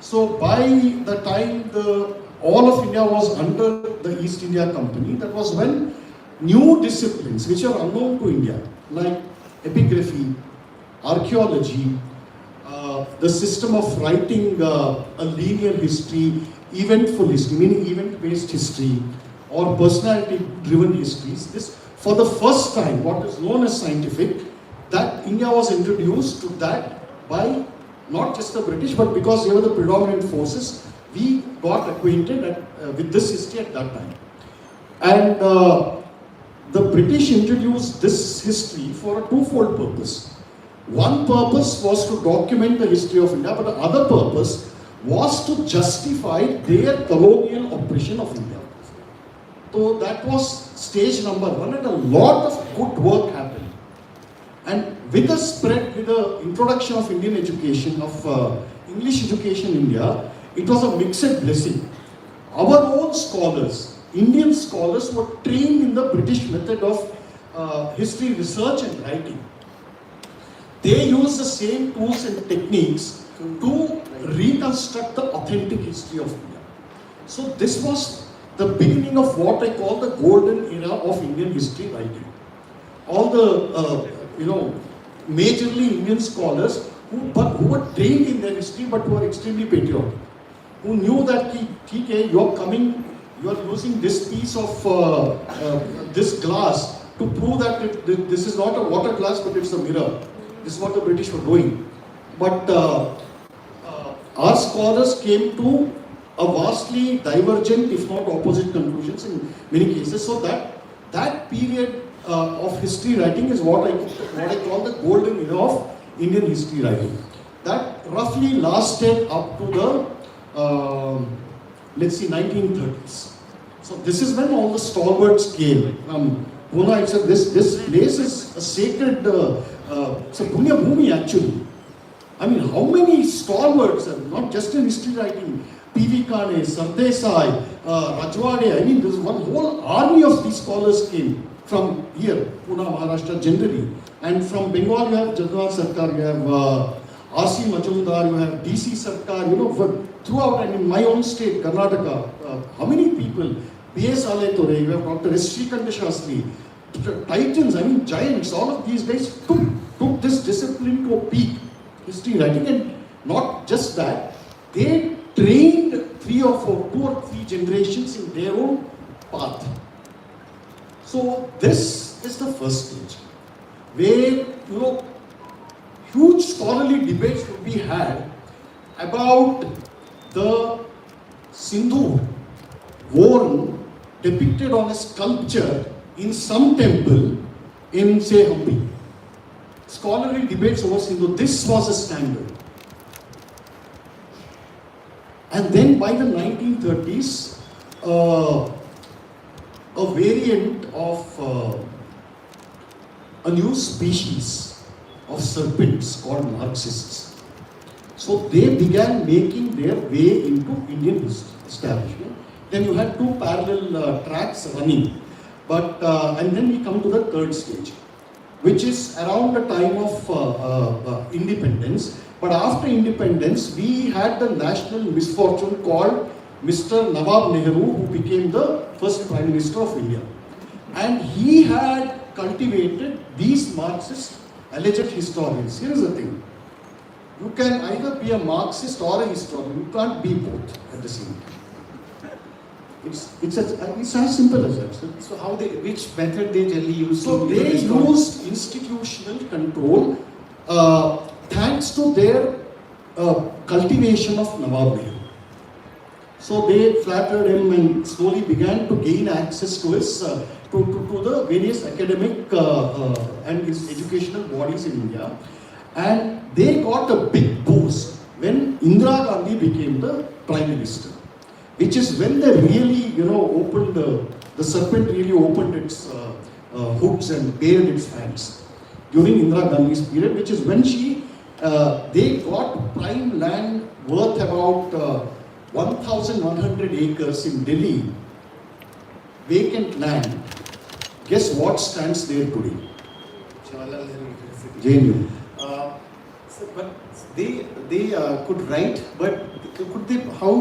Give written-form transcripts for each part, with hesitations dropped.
So by the time all of India was under the East India Company, that was when new disciplines which are unknown to India, like epigraphy, archaeology, the system of writing a linear history, eventful history, meaning event-based history, or personality-driven histories. This, for the first time, what is known as scientific, that India was introduced to that by not just the British, but because they were the predominant forces, we got acquainted with this history at that time. And the British introduced this history for a twofold purpose. One purpose was to document the history of India, but the other purpose was to justify their colonial oppression of India. So that was stage number one, and a lot of good work happened. And with the spread, with the introduction of Indian education, of English education in India, it was a mixed blessing. Our own scholars, Indian scholars, were trained in the British method of history research and writing. They used the same tools and techniques to reconstruct the authentic history of India. So this was the beginning of what I call the golden era of Indian history writing. All the majorly Indian scholars who were trained in their history but who were extremely patriotic, who knew that you are using this piece of this glass to prove that this is not a water glass but it's a mirror. This is what the British were doing. But our scholars came to a vastly divergent, if not opposite conclusions in many cases. So that period of history writing is what I call the golden era of Indian history writing. That roughly lasted up to the, let's see, 1930s. So this is when all the stalwarts came. Pune, this place is a sacred, it's a Punya Bhumi actually. I mean, how many stalwarts, not just in history writing, P.V. Kane, Sardesai, Rajwade, I mean, there's one whole army of these scholars came from here, Pune, Maharashtra generally. And from Bengal you have Jadwal Sarkar, you have R.C. Majumdar, you have D.C. Sarkar, throughout, and in my own state, Karnataka, how many people? B.S. Aletore, you have Dr. S. Srikanta Shastri, titans, I mean giants, all of these guys took this discipline to a peak, history writing. And not just that, they trained 2 or 3 generations in their own path. So this is the first stage, where huge scholarly debates would be had about the Sindhu worn, depicted on a sculpture in some temple in, say, Hampi. Scholarly debates over Sindhu, this was a standard. And then by the 1930s, a variant of a new species of serpents called Marxists. So they began making their way into Indian history establishment. Then you had 2 parallel tracks running. But and then we come to the third stage, which is around the time of independence. But after independence, we had the national misfortune called Mr. Nawab Nehru, who became the first Prime Minister of India. And he had cultivated these Marxist alleged historians. Here is the thing. You can either be a Marxist or a historian. You can't be both at the same time. It's as simple as that. So which method they generally use? So they used institutional control thanks to their cultivation of Nawab Nehru. So they flattered him and slowly began to gain access to his to the various academic and his educational bodies in India. And they got a big boost when Indira Gandhi became the Prime Minister, which is when they really, opened the serpent really opened its hooks and bared its fangs during Indira Gandhi's period, which is when they got prime land worth about 1,100 acres in Delhi, vacant land. Guess what stands there today? Jawaharlal Nehru University. JNU. But they could write, but could they how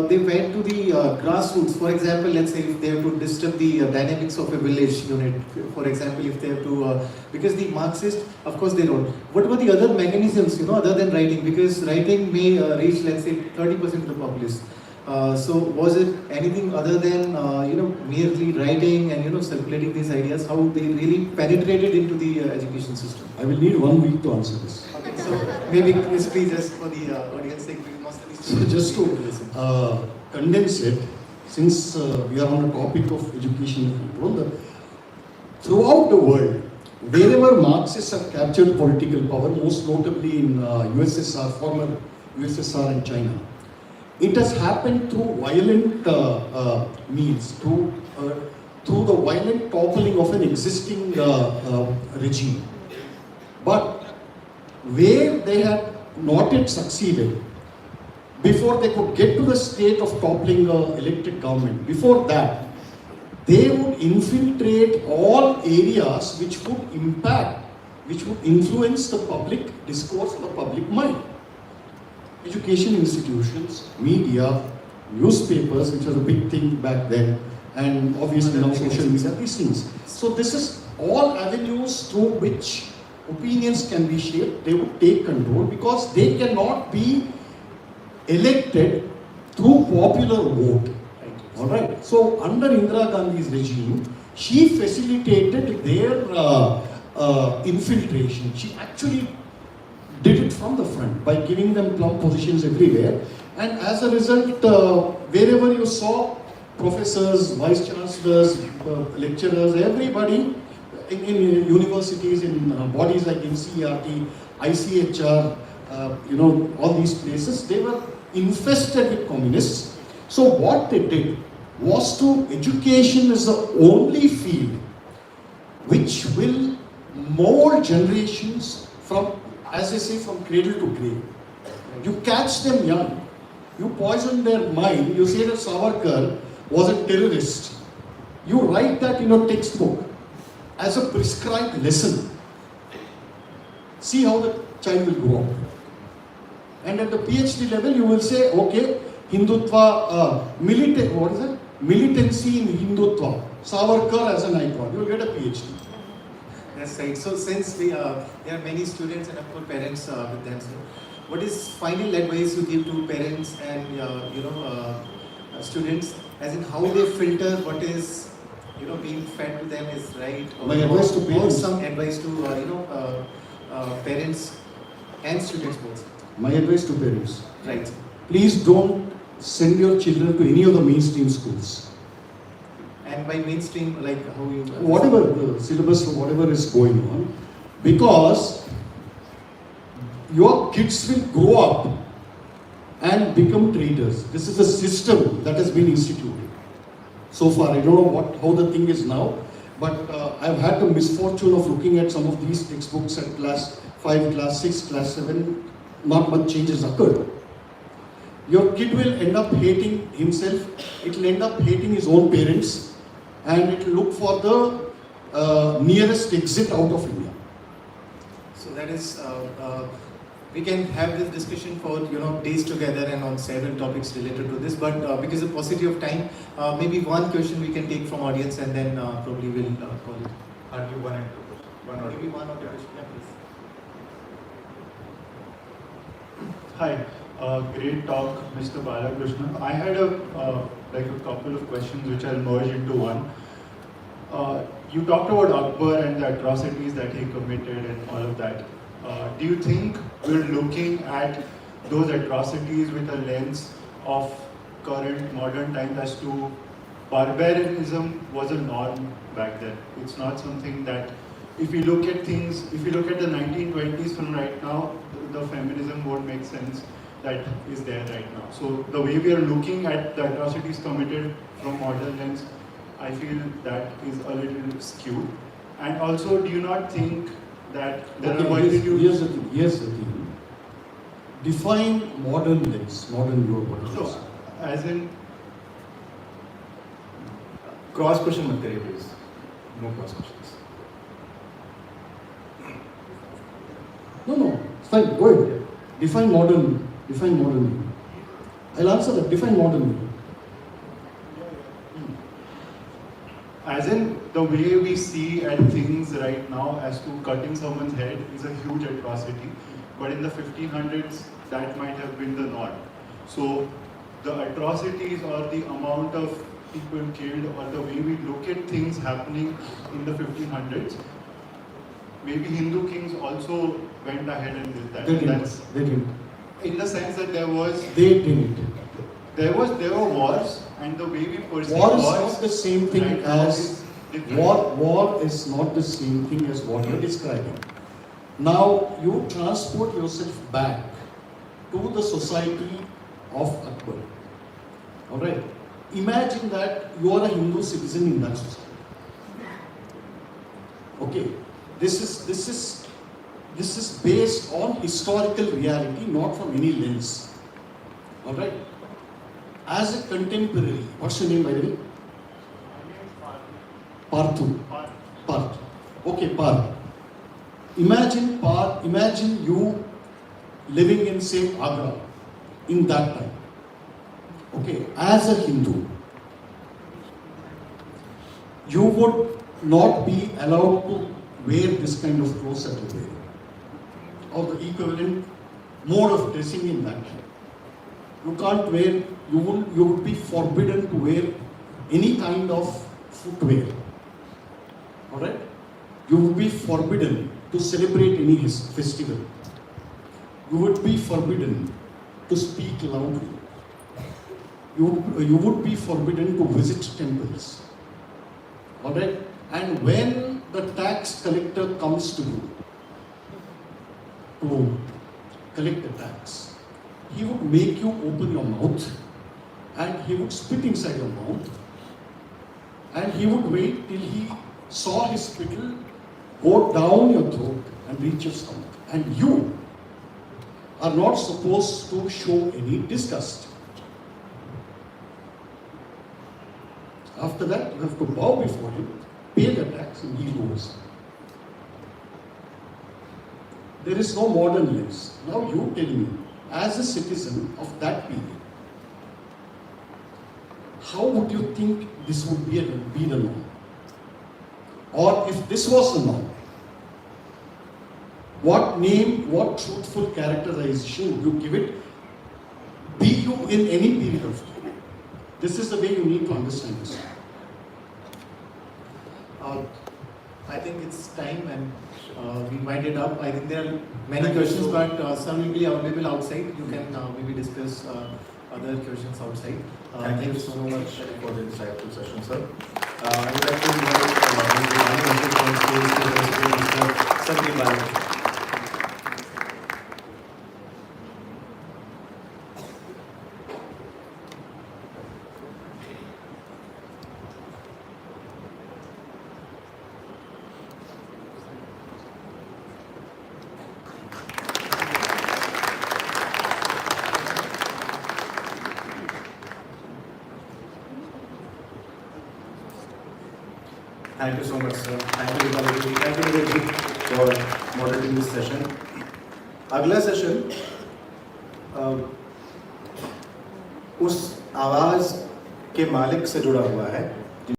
they went to the grassroots? For example, let's say if they have to disturb the dynamics of a village unit. For example, if they have to because the Marxist, of course, they don't. What were the other mechanisms, other than writing? Because writing may reach, let's say, 30% of the populace. So was it anything other than merely writing and circulating these ideas? How they really penetrated into the education system? I will need 1 week to answer this. Okay, so maybe please just for the audience sake, because most of these So just to condense it, since we are on a topic of education and control, throughout the world, wherever Marxists have captured political power, most notably in USSR, former USSR and China, it has happened through violent means, through the violent toppling of an existing regime. But where they had not yet succeeded, before they could get to the state of toppling elected government, before that, they would infiltrate all areas which would impact, which would influence the public discourse or the public mind. Education institutions, media, newspapers, which was a big thing back then, and obviously now social media, these things. So this is all avenues through which opinions can be shaped. They would take control because they cannot be elected through popular vote. All right. So under Indira Gandhi's regime, she facilitated their infiltration. She actually did it from the front by giving them plum positions everywhere. And as a result, wherever you saw professors, vice chancellors, lecturers, everybody in universities, in bodies like NCERT, ICHR, all these places, they were infested with communists. So what they did was education is the only field which will mold generations from, as they say, from cradle to grave. You catch them young, you poison their mind, you say that Savarkar was a terrorist. You write that in a textbook as a prescribed lesson. See how the child will grow up. And at the PhD level, you will say, okay, Hindutva, militancy in Hindutva, Savarkar as an icon. You will get a PhD. That's right. So since there are many students and of course parents with them, so what is final advice you give to parents and students, as in how they filter what is being fed to them is right? Or, My advice to parents. Some advice to parents and students both. My advice to parents. Right. Please don't send your children to any of the mainstream schools. And by mainstream, like how you... Whatever the syllabus, whatever is going on, because your kids will grow up and become traders. This is a system that has been instituted. So far, I don't know how the thing is now, but I've had the misfortune of looking at some of these textbooks at class 5, class 6, class 7. Not much changes occurred. Your kid will end up hating himself, it will end up hating his own parents, and it will look for the nearest exit out of India. So that is, we can have this discussion for days together and on several topics related to this, but because of paucity of time, maybe one question we can take from audience and then probably we'll call it. Hardly one and two. One or Maybe one or two questions, yeah, please. Hi, great talk, Mr. Balakrishna. I had a couple of questions which I'll merge into one. You talked about Akbar and the atrocities that he committed and all of that. Do you think we're looking at those atrocities with a lens of current modern times as to barbarianism was a norm back then? It's not something that, if you look at things, if you look at the 1920s from right now, the feminism won't make sense that is there right now. So the way we are looking at the atrocities committed from modern lens, I feel that is a little skewed. And also, do you not think that there are Here's the thing. Define modern lens, modern view. So, as in, cross question मत करिए please, no cross questions. No, it's fine, go ahead. Define modern. Define modern. I'll answer that. Define modern. As in, the way we see at things right now as to cutting someone's head is a huge atrocity, but in the 1500s, that might have been the norm. So, the atrocities or the amount of people killed or the way we look at things happening in the 1500s, maybe Hindu kings also went ahead and did that. They didn't. They didn't. In the sense that there were wars, and the way we perceive War is wars not the same thing right now as is different. war is not the same thing as what you're describing. Now you transport yourself back to the society of Akbar. Alright? Imagine that you are a Hindu citizen in that society. Okay. This is based on historical reality, not from any lens. Alright? As a contemporary, what's your name by the way? Parthu. Parth. Okay, Parth. Imagine you living in, say, Agra in that time. Okay, as a Hindu, you would not be allowed to wear this kind of clothes that you wear, or the equivalent mode of dressing in that time. You can't wear, you would be forbidden to wear any kind of footwear. Alright? You would be forbidden to celebrate any festival. You would be forbidden to speak loudly. You would be forbidden to visit temples. Alright? And when the tax collector comes to you to collect the tax, he would make you open your mouth and he would spit inside your mouth and he would wait till he saw his spittle go down your throat and reach your stomach. And you are not supposed to show any disgust. After that, you have to bow before him, pay the tax, and he goes. There is no modern lens. Now you tell me, as a citizen of that period, how would you think this would be the norm? Or if this was the norm, what name, what truthful characterization would you give it? Be you in any period of time. This is the way you need to understand this. I think it's time and we wind it up. I think there are many questions, but some will be available outside. You can maybe discuss other questions outside. Thank you so much for the insightful session, sir. I would like to invite Mr. Sandeep Balakrishna. Thank you so much, sir. Thank you, Vijay. Thank you, Vijay, for moderating this session. अगला session उस आवाज के मालिक से जुड़ा हुआ है